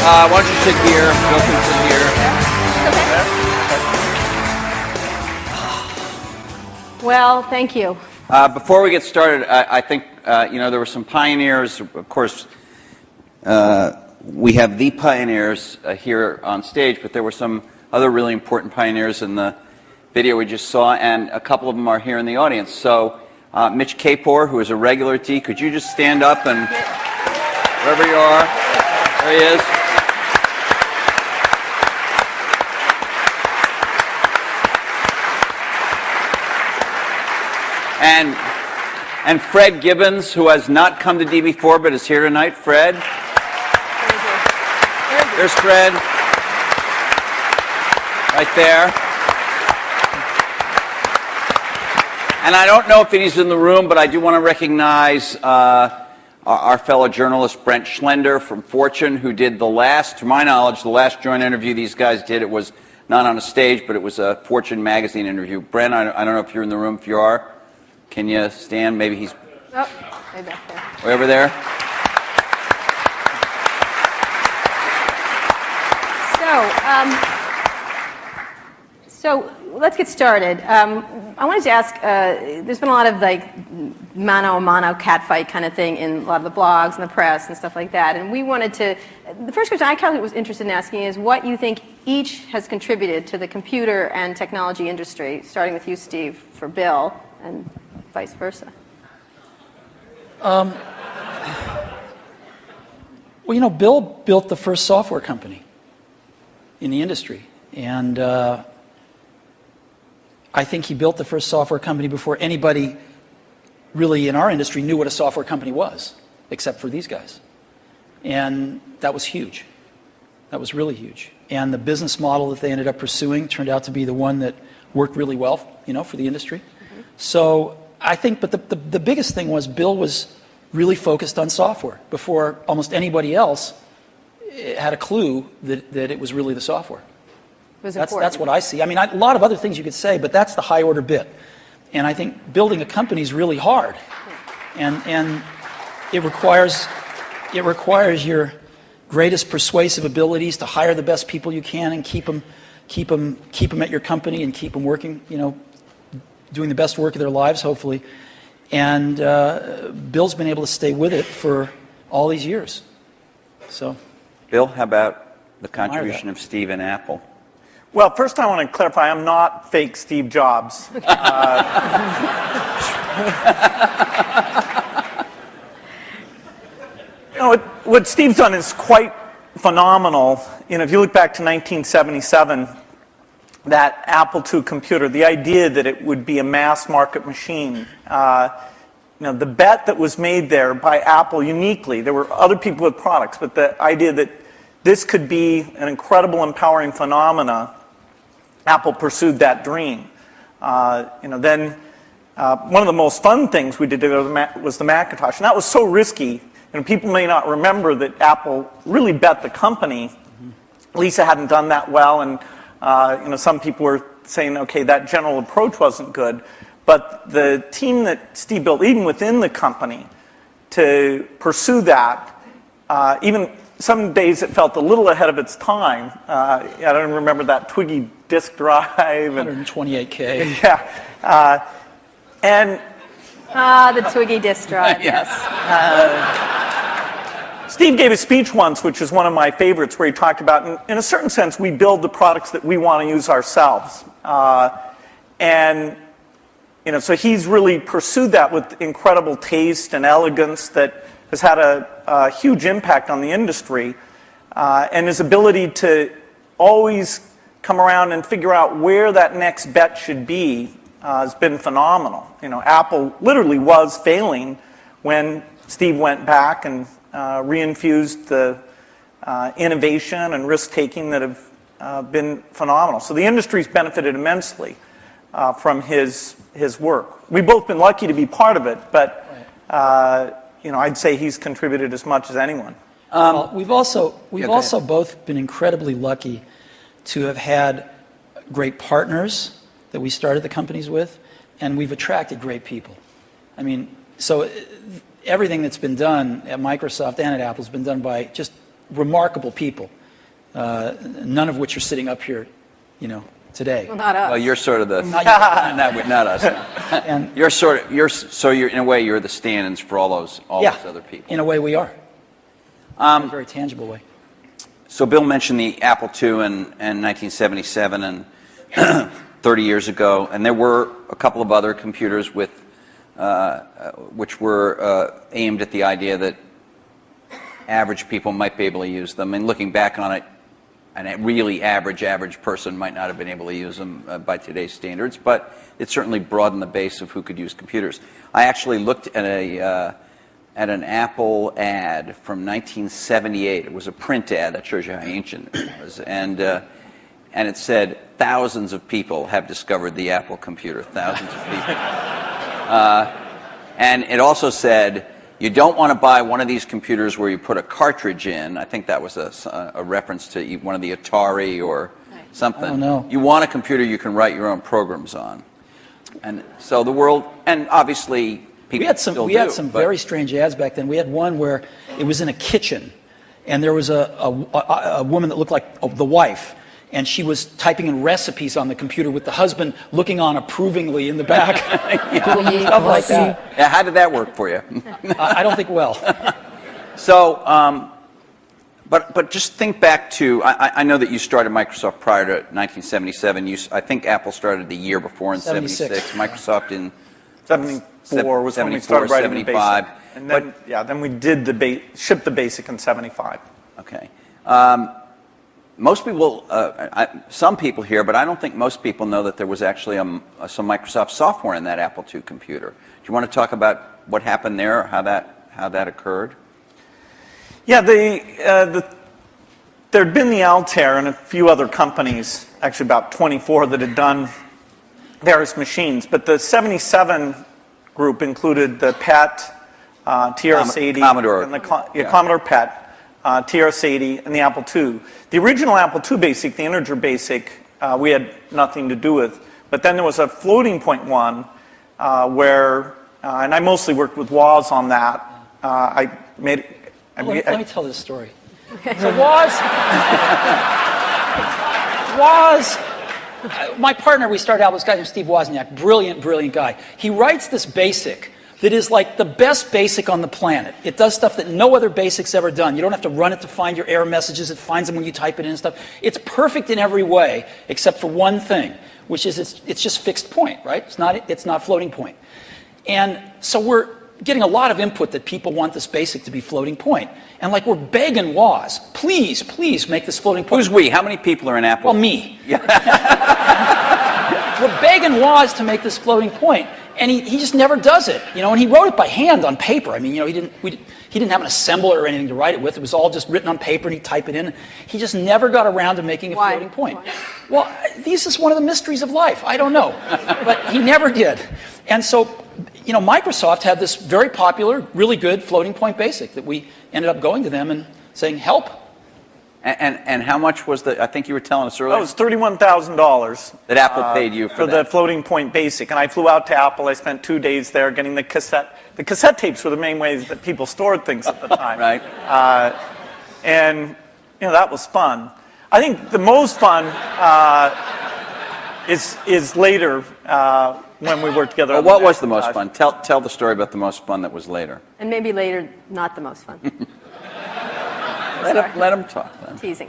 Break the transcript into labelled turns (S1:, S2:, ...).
S1: Why don't you sit here? Bill can sit here.
S2: Well, thank you.
S1: Before we get started, I think there were some pioneers. Of course, we have the pioneers here on stage, but there were some other really important pioneers in the video we just saw, and a couple of them are here in the audience. So, Mitch Kapor, who is a regular at D, could you just stand up and wherever you are, there he is. And Fred Gibbons, who has not come to D before but is here tonight. Fred. There's Fred. Right there. And I don't know if he's in the room, but I do want to recognize our fellow journalist Brent Schlender from Fortune, who did the last, to my knowledge, the last joint interview these guys did. It was not on a stage, but it was a Fortune magazine interview. Brent, I don't know if you're in the room. If you are, can you stand? Maybe he's
S2: way back there.
S1: Way over there.
S2: So let's get started. I wanted to ask, there's been a lot of mano-a-mano catfight kind of thing in a lot of the blogs and the press and stuff like that. And we wanted to, the first question I kind of was interested in asking is what you think each has contributed to the computer and technology industry, starting with you, Steve, for Bill, and vice versa.
S3: Well, Bill built the first software company in the industry. And I think he built the first software company before anybody really in our industry knew what a software company was, except for these guys. And that was huge. That was really huge. And the business model that they ended up pursuing turned out to be the one that worked really well, for the industry. Mm-hmm. So I think, but the biggest thing was Bill was really focused on software before almost anybody else had a clue that it was really the software. That's what I see. I mean, a lot of other things you could say, but that's the high order bit. And I think building a company is really hard, and it requires your greatest persuasive abilities to hire the best people you can and keep them at your company and keep them working, doing the best work of their lives, hopefully. And Bill's been able to stay with it for all these years. So,
S1: Bill, how about the contribution of Steve and Apple?
S4: Well, first I want to clarify, I'm not fake Steve Jobs. What Steve's done is quite phenomenal. If you look back to 1977, that Apple II computer, the idea that it would be a mass market machine, the bet that was made there by Apple uniquely, there were other people with products, but the idea that this could be an incredible, empowering phenomena, Apple pursued that dream. Then one of the most fun things we did was the Macintosh, and that was so risky. People may not remember that Apple really bet the company. Lisa hadn't done that well, and some people were saying, okay, that general approach wasn't good. But the team that Steve built, even within the company, to pursue that, even some days it felt a little ahead of its time. I don't remember that Twiggy disk drive.
S3: 128K.
S4: Yeah.
S2: The Twiggy disk drive, yes.
S4: Steve gave a speech once, which is one of my favorites, where he talked about, in a certain sense, we build the products that we want to use ourselves. So he's really pursued that with incredible taste and elegance that has had a huge impact on the industry. And his ability to always come around and figure out where that next bet should be has been phenomenal. Apple literally was failing when Steve went back and reinfused the innovation and risk-taking that have been phenomenal. So the industry's benefited immensely from his work. We've both been lucky to be part of it, but I'd say he's contributed as much as anyone.
S3: We've also both been incredibly lucky to have had great partners that we started the companies with, and we've attracted great people. I mean, so everything that's been done at Microsoft and at Apple has been done by just remarkable people, none of which are sitting up here, today.
S2: Well, not us.
S1: Well, you're sort of the,
S3: Not you.
S1: not us.
S3: And
S1: You're in a way, you're the stand-ins for all those other people.
S3: in a way we are, in a very tangible way.
S1: So Bill mentioned the Apple II in 1977 and 30 years ago, and there were a couple of other computers which were aimed at the idea that average people might be able to use them. And looking back on it, a really average person might not have been able to use them by today's standards, but it certainly broadened the base of who could use computers. I actually looked at an Apple ad from 1978. It was a print ad. That shows you how ancient it was. And it said, thousands of people have discovered the Apple computer. Thousands of people. And it also said, you don't want to buy one of these computers where you put a cartridge in. I think that was a reference to one of the Atari or something.
S3: Oh, no.
S1: You want a computer you can write your own programs on. And so the world, and obviously people
S3: We had
S1: still
S3: some very strange ads back then. We had one where it was in a kitchen, and there was a woman that looked like the wife, and she was typing in recipes on the computer with the husband looking on approvingly in the back. Stuff like that.
S1: Yeah, how did that work for you?
S3: I don't think well.
S1: So, but just think back to, I know that you started Microsoft prior to 1977. I think Apple started the year before in 76. Microsoft in
S4: 74 was when we started writing the
S1: 75.
S4: BASIC. And then, then we did shipped the BASIC in 75.
S1: Okay. Most people, some people here, but I don't think most people know that there was actually some Microsoft software in that Apple II computer. Do you want to talk about what happened there, or how that occurred?
S4: Yeah, there'd been the Altair and a few other companies, actually about 24, that had done various machines. But the 77 group included the PET, TRS-80,
S1: Commodore.
S4: and the Commodore PET. TRS-80, and the Apple II. The original Apple II BASIC, the integer BASIC, we had nothing to do with. But then there was a floating point one where, and I mostly worked with Woz on that.
S3: Let me tell this story. So Woz, my partner, we started out with this guy named Steve Wozniak, brilliant guy. He writes this BASIC that is like the best BASIC on the planet. It does stuff that no other BASIC's ever done. You don't have to run it to find your error messages. It finds them when you type it in and stuff. It's perfect in every way, except for one thing, which is it's just fixed point, right? It's not floating point. And so we're getting a lot of input that people want this BASIC to be floating point. And like we're begging Woz, please make this floating point.
S1: Who's we? How many people are in Apple?
S3: Well, me. We're begging Woz to make this floating point. And he just never does it, and he wrote it by hand on paper. I mean, he didn't have an assembler or anything to write it with. It was all just written on paper, and he'd type it in. He just never got around to making a floating point.
S2: Why?
S3: Well, this is one of the mysteries of life. I don't know, but he never did. And so, Microsoft had this very popular, really good floating point BASIC that we ended up going to them and saying, help.
S1: And how much was I think you were telling us earlier?
S4: That was $31,000.
S1: That Apple paid you for
S4: the floating point BASIC. And I flew out to Apple. I spent 2 days there getting the cassette. The cassette tapes were the main ways that people stored things at the time.
S1: Right.
S4: And, that was fun. I think the most fun is later when we worked together.
S1: Well, what was the most fun? Tell the story about the most fun that was later.
S2: And maybe later, not the most fun.
S1: Let him talk.
S2: I'm teasing.